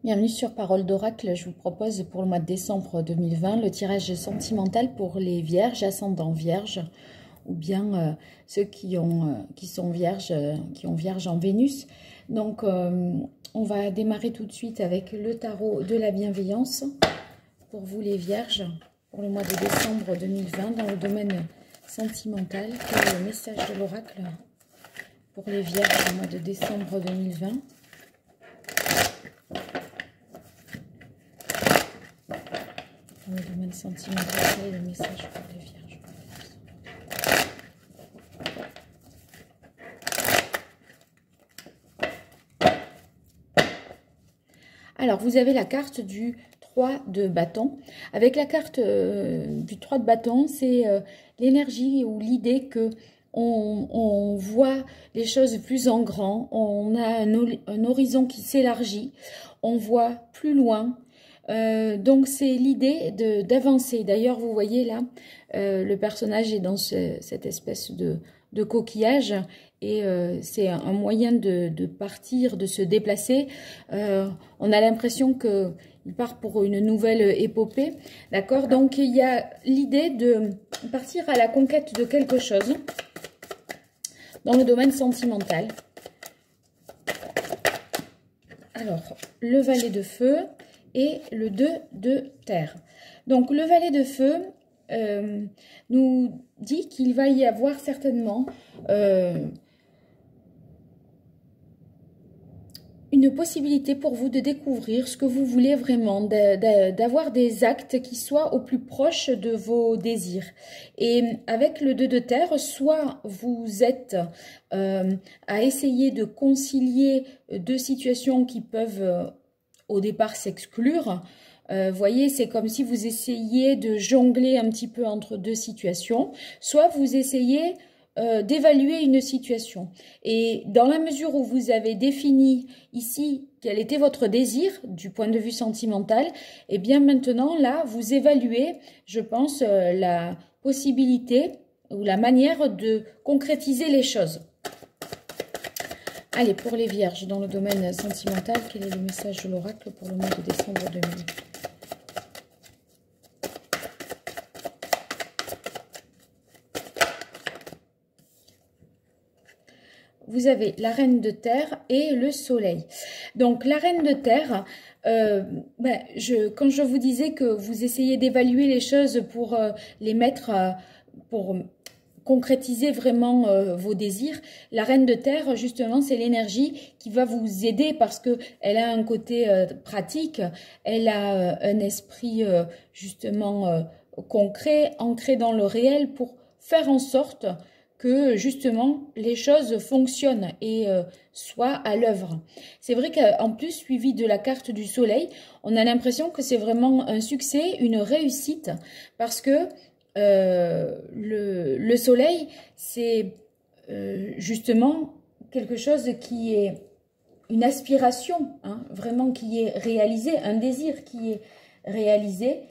Bienvenue sur Parole d'Oracle. Je vous propose pour le mois de décembre 2020 le tirage sentimental pour les vierges, ascendant vierge, ou bien ceux qui sont vierges, qui ont vierge en Vénus. Donc, on va démarrer tout de suite avec le tarot de la bienveillance pour vous les vierges, pour le mois de décembre 2020 dans le domaine sentimental. Quel est le message de l'oracle pour les vierges au mois de décembre 2020? Dans le domaine sentimental, quel est le message pour les vierges? Alors, vous avez la carte du 3 de bâton. Avec la carte du 3 de bâton, c'est l'énergie ou l'idée que on voit les choses plus en grand, on a un horizon qui s'élargit, on voit plus loin. Donc c'est l'idée d'avancer. D'ailleurs, vous voyez là, le personnage est dans cette espèce de coquillage et c'est un moyen de partir, de se déplacer. On a l'impression qu'il part pour une nouvelle épopée, d'accord? Donc il y a l'idée de partir à la conquête de quelque chose dans le domaine sentimental. Alors, le valet de feu et le 2 de terre. Donc, le valet de feu nous dit qu'il va y avoir certainement une possibilité pour vous de découvrir ce que vous voulez vraiment, d'avoir des actes qui soient au plus proche de vos désirs. Et avec le 2 de terre, soit vous êtes à essayer de concilier deux situations qui peuvent au départ s'exclure. Voyez, c'est comme si vous essayiez de jongler un petit peu entre deux situations, soit vous essayez d'évaluer une situation. Et dans la mesure où vous avez défini ici quel était votre désir du point de vue sentimental, et bien maintenant là vous évaluez, je pense, la possibilité ou la manière de concrétiser les choses. Allez, pour les vierges dans le domaine sentimental, quel est le message de l'oracle pour le mois de décembre 2020? Vous avez la reine de terre et le soleil. Donc, la reine de terre, quand je vous disais que vous essayez d'évaluer les choses pour les mettre, pour concrétiser vraiment vos désirs, la reine de terre, justement, c'est l'énergie qui va vous aider parce qu'elle a un côté pratique, elle a un esprit justement concret, ancré dans le réel pour faire en sorte que justement les choses fonctionnent et soient à l'œuvre. C'est vrai qu'en plus, suivi de la carte du soleil, on a l'impression que c'est vraiment un succès, une réussite, parce que le soleil, c'est justement quelque chose qui est une aspiration, hein, vraiment qui est réalisée, un désir qui est réalisé.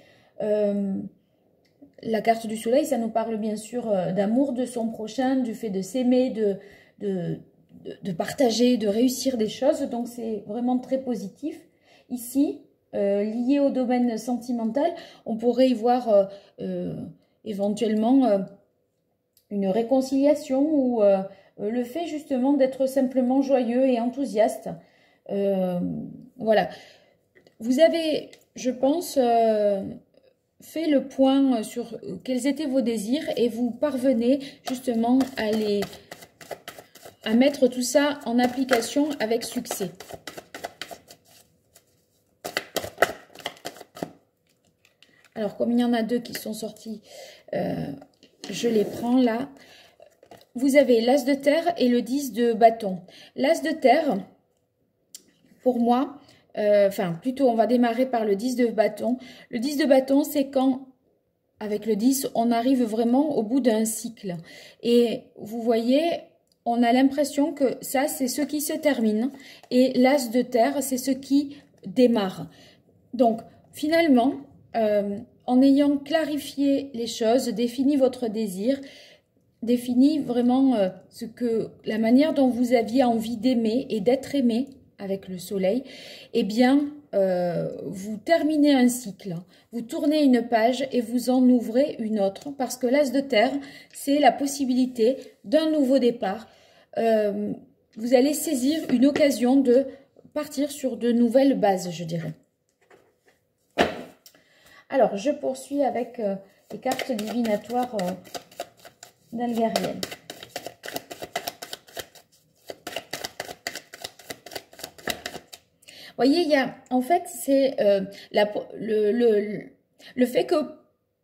La carte du soleil, ça nous parle bien sûr d'amour de son prochain, du fait de s'aimer, de partager, de réussir des choses. Donc, c'est vraiment très positif. Ici, lié au domaine sentimental, on pourrait y voir éventuellement une réconciliation ou le fait justement d'être simplement joyeux et enthousiaste. Voilà. Vous avez, je pense, fait le point sur quels étaient vos désirs et vous parvenez justement à mettre tout ça en application avec succès. Alors, comme il y en a deux qui sont sortis, je les prends là. Vous avez l'as de terre et le 10 de bâton. L'as de terre, pour moi, plutôt on va démarrer par le 10 de bâton. Le 10 de bâton, c'est quand, avec le 10, on arrive vraiment au bout d'un cycle. Et vous voyez, on a l'impression que ça, c'est ce qui se termine. Et l'as de terre, c'est ce qui démarre. Donc, finalement, en ayant clarifié les choses, défini votre désir, défini vraiment la manière dont vous aviez envie d'aimer et d'être aimé, avec le soleil, eh bien, vous terminez un cycle, vous tournez une page et vous en ouvrez une autre, parce que l'as de terre, c'est la possibilité d'un nouveau départ. Vous allez saisir une occasion de partir sur de nouvelles bases, je dirais. Alors, je poursuis avec les cartes divinatoires d'Algariel. Vous voyez, il y a, en fait, c'est le fait que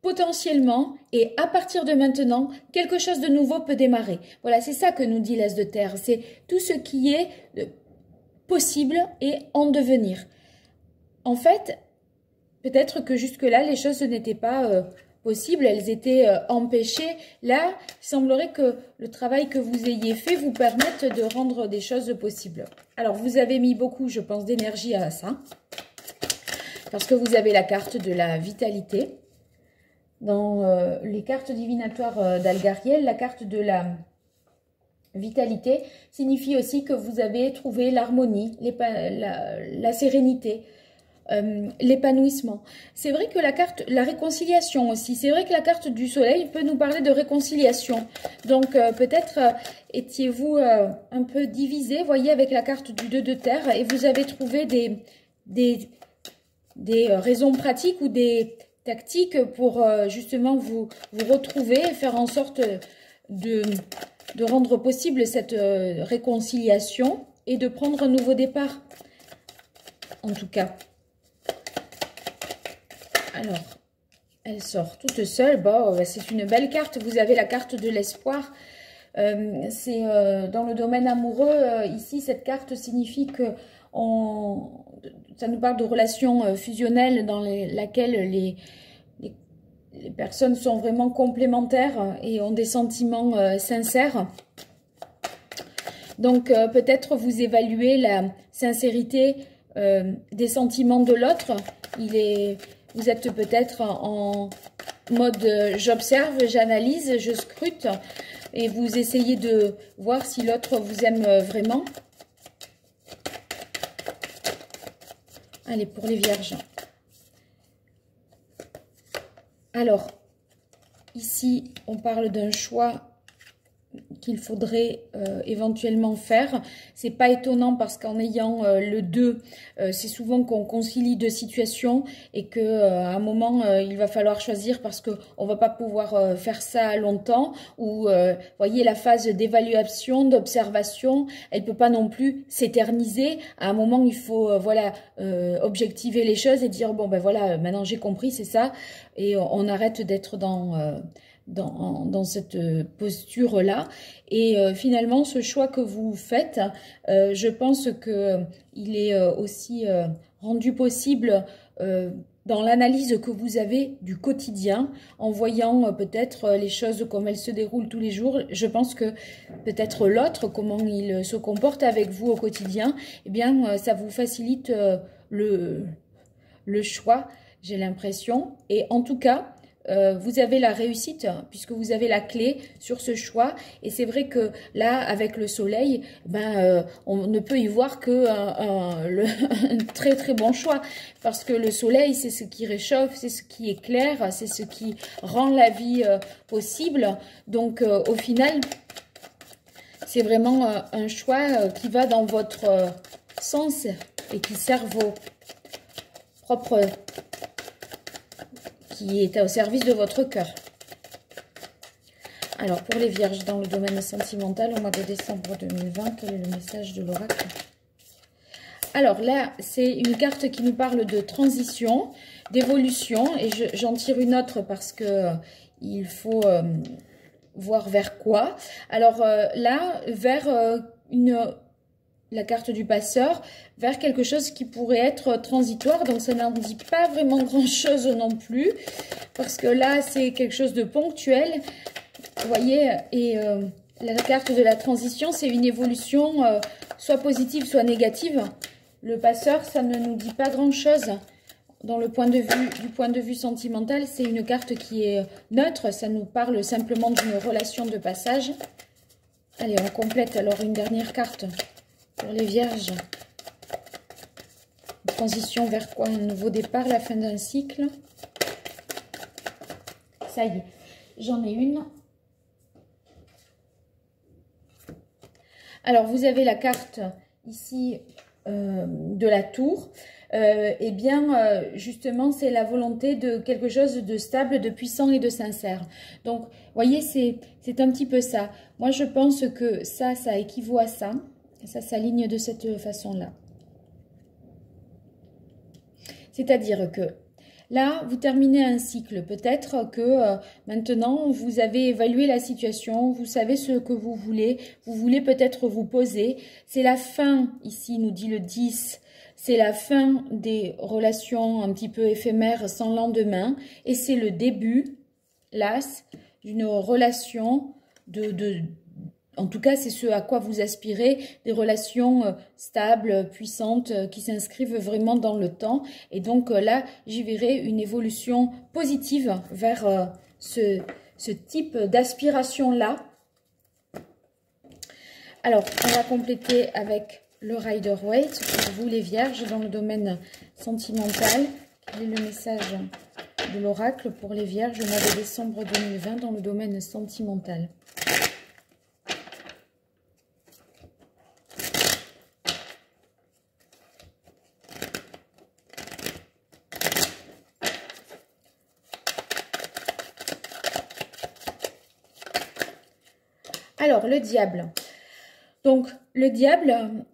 potentiellement, et à partir de maintenant, quelque chose de nouveau peut démarrer. Voilà, c'est ça que nous dit l'as de terre. C'est tout ce qui est possible et en devenir. En fait, peut-être que jusque-là, les choses n'étaient pas possibles, elles étaient empêchées. Là, il semblerait que le travail que vous ayez fait vous permette de rendre des choses possibles. Alors, vous avez mis beaucoup, je pense, d'énergie à ça, parce que vous avez la carte de la vitalité. Dans les cartes divinatoires d'Algariel, la carte de la vitalité signifie aussi que vous avez trouvé l'harmonie, la sérénité, l'épanouissement. C'est vrai que la réconciliation aussi, c'est vrai que la carte du soleil peut nous parler de réconciliation. Donc peut-être étiez-vous un peu divisé, voyez, avec la carte du 2 de terre, et vous avez trouvé des raisons pratiques ou des tactiques pour justement vous retrouver et faire en sorte de rendre possible cette réconciliation et de prendre un nouveau départ, en tout cas. Alors, elle sort toute seule. Bon, c'est une belle carte. Vous avez la carte de l'espoir. C'est dans le domaine amoureux. Ici, cette carte signifie que ça nous parle de relations fusionnelles dans laquelle les personnes sont vraiment complémentaires et ont des sentiments sincères. Donc, peut-être vous évaluez la sincérité des sentiments de l'autre. Vous êtes peut-être en mode j'observe, j'analyse, je scrute et vous essayez de voir si l'autre vous aime vraiment. Allez, pour les vierges. Alors, ici, on parle d'un choix qu'il faudrait éventuellement faire. C'est pas étonnant parce qu'en ayant le 2, c'est souvent qu'on concilie deux situations et que à un moment il va falloir choisir parce que on va pas pouvoir faire ça longtemps, ou voyez, la phase d'évaluation, d'observation, elle peut pas non plus s'éterniser. À un moment il faut voilà, objectiver les choses et dire bon ben voilà, maintenant j'ai compris, c'est ça, et on arrête d'être dans cette posture-là. Et finalement, ce choix que vous faites, je pense qu'il est aussi rendu possible dans l'analyse que vous avez du quotidien, en voyant peut-être les choses comme elles se déroulent tous les jours. Je pense que peut-être l'autre, comment il se comporte avec vous au quotidien, eh bien, ça vous facilite le choix, j'ai l'impression. Et en tout cas, vous avez la réussite puisque vous avez la clé sur ce choix. Et c'est vrai que là, avec le soleil, on ne peut y voir que un très très bon choix, parce que le soleil, c'est ce qui réchauffe, c'est ce qui éclaire, c'est ce qui rend la vie possible. Donc au final, c'est vraiment un choix qui va dans votre sens et qui sert vos propres, qui est au service de votre cœur. Alors, pour les vierges, dans le domaine sentimental, au mois de décembre 2020, quel est le message de l'oracle? Alors là, c'est une carte qui nous parle de transition, d'évolution, et j'en tire une autre parce que il faut voir vers quoi. Alors là, vers la carte du passeur, vers quelque chose qui pourrait être transitoire. Donc ça n'en dit pas vraiment grand chose non plus, parce que là c'est quelque chose de ponctuel, vous voyez. Et la carte de la transition, c'est une évolution soit positive soit négative. Le passeur, ça ne nous dit pas grand chose dans le point de vue sentimental. C'est une carte qui est neutre, ça nous parle simplement d'une relation de passage. Allez, on complète alors une dernière carte pour les vierges. Une transition vers quoi? Un nouveau départ, la fin d'un cycle. Ça y est, j'en ai une. Alors, vous avez la carte ici de la tour. Eh bien, justement, c'est la volonté de quelque chose de stable, de puissant et de sincère. Donc, voyez, c'est un petit peu ça. Moi, je pense que ça équivaut à ça. Ça s'aligne de cette façon-là. C'est-à-dire que là, vous terminez un cycle. Peut-être que maintenant, vous avez évalué la situation, vous savez ce que vous voulez peut-être vous poser. C'est la fin, ici, nous dit le 10, c'est la fin des relations un petit peu éphémères sans lendemain. Et c'est le début, l'as, d'une relation en tout cas, c'est ce à quoi vous aspirez, des relations stables, puissantes, qui s'inscrivent vraiment dans le temps. Et donc là, j'y verrai une évolution positive vers ce type d'aspiration-là. Alors, on va compléter avec le Rider-Waite pour vous les vierges dans le domaine sentimental. Quel est le message de l'oracle pour les vierges au mois de décembre 2020 dans le domaine sentimental? Alors, le diable. Donc, le diable,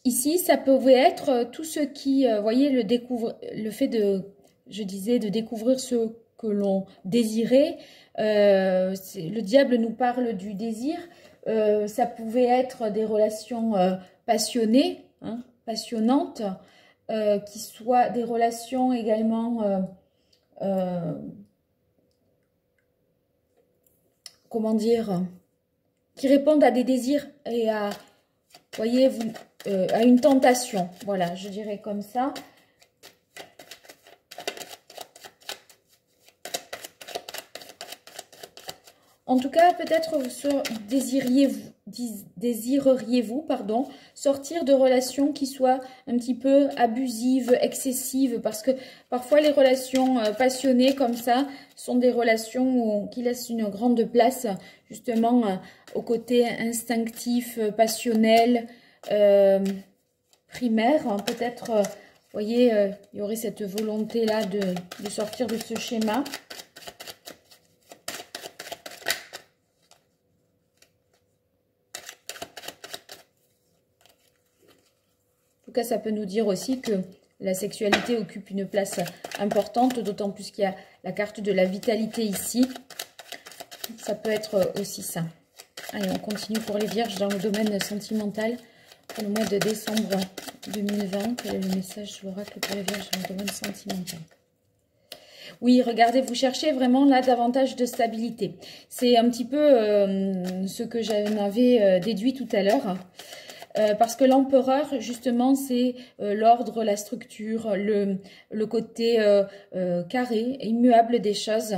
ici, ça pouvait être tout ce qui, voyez, le fait de, je disais, de découvrir ce que l'on désirait. Le diable nous parle du désir. Ça pouvait être des relations passionnées, hein, passionnantes, qui soient des relations également... comment dire, qui répondent à des désirs et à, voyez, à une tentation. Voilà, je dirais comme ça. En tout cas, peut-être désireriez-vous, sortir de relations qui soient un petit peu abusives, excessives, parce que parfois les relations passionnées comme ça sont des relations qui laissent une grande place justement au côté instinctif, passionnel, primaire. Peut-être, vous voyez, il y aurait cette volonté-là de sortir de ce schéma. En tout cas, ça peut nous dire aussi que la sexualité occupe une place importante, d'autant plus qu'il y a la carte de la vitalité ici. Ça peut être aussi ça. Allez, on continue pour les vierges dans le domaine sentimental pour le mois de décembre 2020. Quel est le message de l'oracle pour les vierges dans le domaine sentimental? Oui, regardez, vous cherchez vraiment là davantage de stabilité. C'est un petit peu ce que j'en avais déduit tout à l'heure. Parce que l'empereur, justement, c'est l'ordre, la structure, le côté carré, immuable des choses,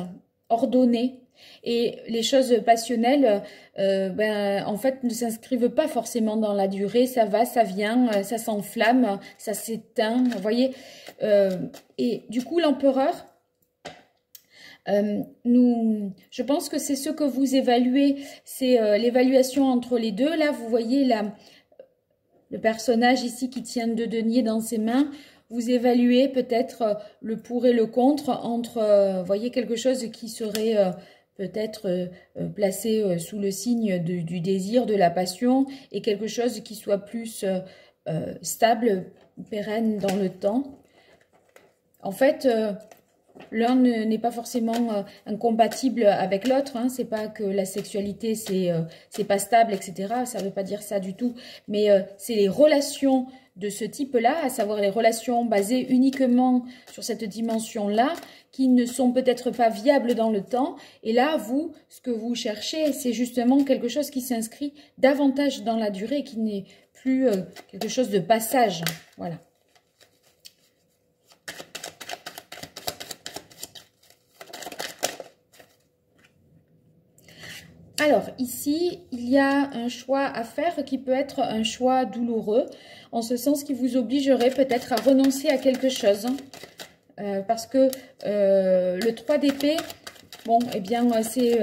ordonné. Et les choses passionnelles, en fait, ne s'inscrivent pas forcément dans la durée. Ça va, ça vient, ça s'enflamme, ça s'éteint, vous voyez. Et du coup, l'empereur... je pense que c'est ce que vous évaluez, c'est l'évaluation entre les deux. Là, vous voyez le personnage ici qui tient deux deniers dans ses mains. Vous évaluez peut-être le pour et le contre entre, voyez, quelque chose qui serait peut-être placé sous le signe du désir, de la passion, et quelque chose qui soit plus stable, pérenne dans le temps. En fait... l'un n'est pas forcément incompatible avec l'autre, hein. C'est pas que la sexualité c'est pas stable, etc. Ça veut pas dire ça du tout. Mais c'est les relations de ce type-là, à savoir les relations basées uniquement sur cette dimension-là, qui ne sont peut-être pas viables dans le temps. Et là, vous, ce que vous cherchez, c'est justement quelque chose qui s'inscrit davantage dans la durée, qui n'est plus quelque chose de passage. Voilà. Alors, ici, il y a un choix à faire qui peut être un choix douloureux. en ce sens qui vous obligerait peut-être à renoncer à quelque chose. Parce que le 3 d'épée, bon, eh bien, c'est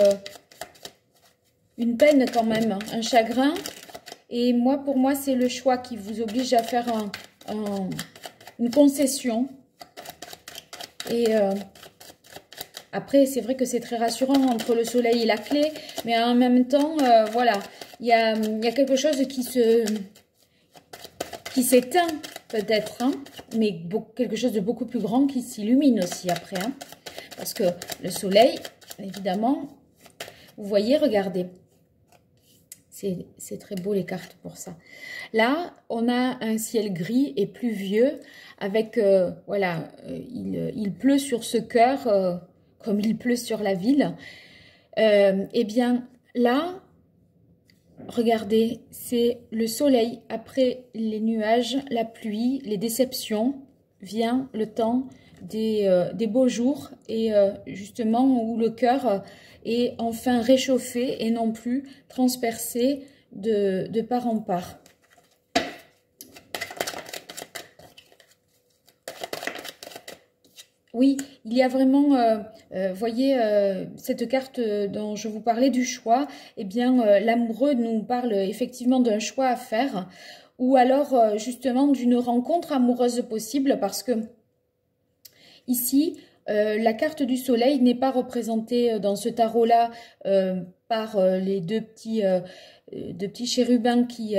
une peine quand même, hein, un chagrin. Et moi, pour moi, c'est le choix qui vous oblige à faire une concession. Et après, c'est vrai que c'est très rassurant entre le soleil et la clé. Mais en même temps, voilà, il y a quelque chose qui s'éteint peut-être. Hein, mais quelque chose de beaucoup plus grand qui s'illumine aussi après. Hein, parce que le soleil, évidemment, vous voyez, regardez. C'est très beau les cartes pour ça. Là, on a un ciel gris et pluvieux avec, voilà, il pleut sur ce cœur comme il pleut sur la ville. Eh bien, là, regardez, c'est le soleil. Après les nuages, la pluie, les déceptions, vient le temps des beaux jours et justement où le cœur est enfin réchauffé et non plus transpercé de part en part. Oui, il y a vraiment, voyez, cette carte dont je vous parlais du choix, eh bien, l'amoureux nous parle effectivement d'un choix à faire ou alors justement d'une rencontre amoureuse possible parce que ici, la carte du soleil n'est pas représentée dans ce tarot-là par les deux petits chérubins qui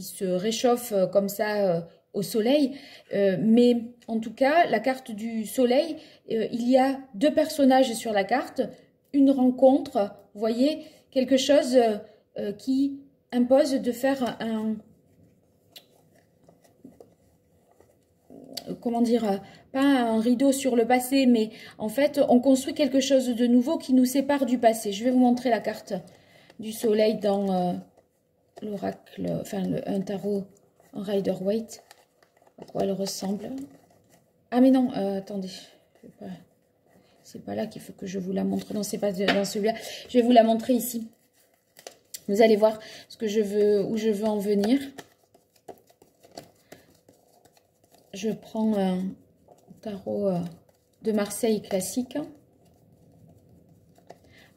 se réchauffent comme ça au soleil. Mais en tout cas, la carte du soleil, il y a deux personnages sur la carte, une rencontre, vous voyez, quelque chose qui impose de faire comment dire, pas un rideau sur le passé, mais en fait, on construit quelque chose de nouveau qui nous sépare du passé. Je vais vous montrer la carte du soleil dans l'oracle, enfin un tarot en Rider-Waite, à quoi elle ressemble. Ah mais non, attendez, c'est pas là qu'il faut que je vous la montre, non c'est pas dans celui-là, je vais vous la montrer ici. Vous allez voir ce que je veux, où je veux en venir. Je prends un tarot de Marseille classique.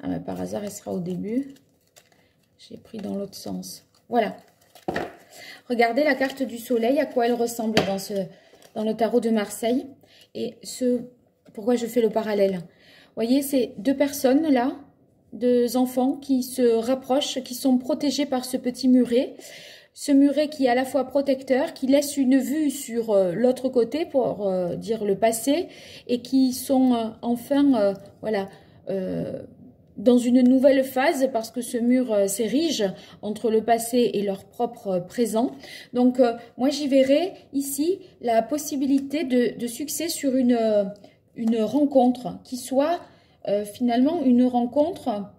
Ah, mais par hasard, elle sera au début. J'ai pris dans l'autre sens. Voilà. Regardez la carte du soleil, à quoi elle ressemble dans le tarot de Marseille. Et pourquoi je fais le parallèle? Vous voyez, c'est deux personnes là, deux enfants qui se rapprochent, qui sont protégés par ce petit muret. Ce muret qui est à la fois protecteur, qui laisse une vue sur l'autre côté pour dire le passé et qui sont enfin voilà, dans une nouvelle phase parce que ce mur s'érige entre le passé et leur propre présent. Donc moi j'y verrai ici la possibilité de succès sur une rencontre qui soit finalement une rencontre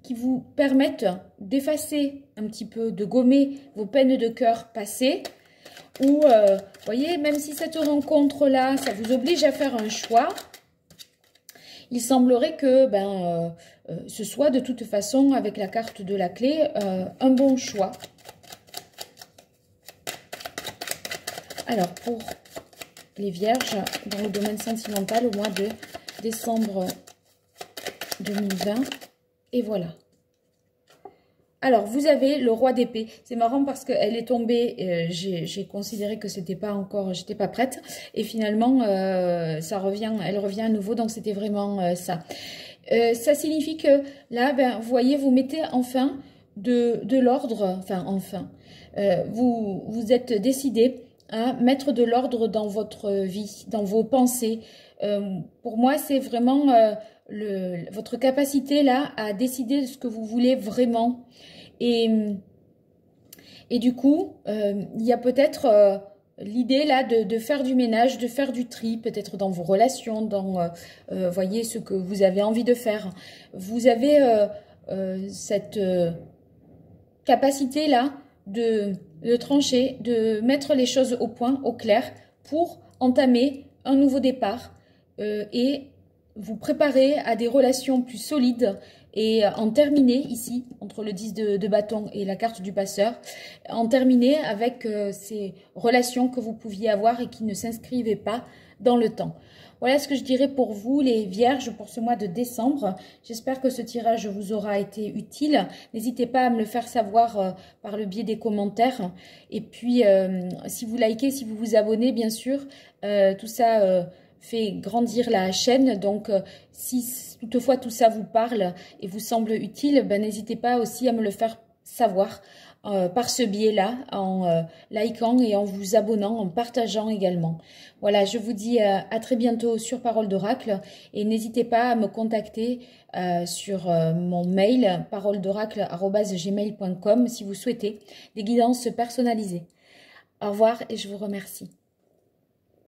qui vous permettent d'effacer un petit peu, de gommer vos peines de cœur passées. Ou, voyez, même si cette rencontre-là, ça vous oblige à faire un choix, il semblerait que ce soit de toute façon, avec la carte de la clé, un bon choix. Alors, pour les vierges, dans le domaine sentimental, au mois de décembre 2020, et voilà. Alors, vous avez le roi d'épée. C'est marrant parce qu'elle est tombée, j'ai considéré que c'était pas encore, j'étais pas prête. Et finalement, elle revient à nouveau, donc c'était vraiment ça. Ça signifie que là, vous voyez, vous mettez enfin de l'ordre, vous êtes décidé à mettre de l'ordre dans votre vie, dans vos pensées. Pour moi, c'est vraiment votre capacité là à décider de ce que vous voulez vraiment. Et du coup, il y a peut-être l'idée là de faire du ménage, de faire du tri, peut-être dans vos relations, dans voyez ce que vous avez envie de faire. Vous avez cette capacité là de trancher, de mettre les choses au point, au clair, pour entamer un nouveau départ et vous préparer à des relations plus solides Et en terminer ici, entre le 10 de bâton et la carte du passeur, en terminer avec ces relations que vous pouviez avoir et qui ne s'inscrivaient pas dans le temps. Voilà ce que je dirais pour vous, les vierges, pour ce mois de décembre. J'espère que ce tirage vous aura été utile. N'hésitez pas à me le faire savoir par le biais des commentaires. Et puis, si vous likez, si vous vous abonnez, bien sûr, tout ça fait grandir la chaîne. Donc, si toutefois tout ça vous parle et vous semble utile, ben, n'hésitez pas aussi à me le faire savoir par ce biais-là, en likant et en vous abonnant, en partageant également. Voilà, je vous dis à très bientôt sur Parole d'Oracle et n'hésitez pas à me contacter sur mon mail paroledoracle@gmail.com si vous souhaitez des guidances personnalisées. Au revoir et je vous remercie.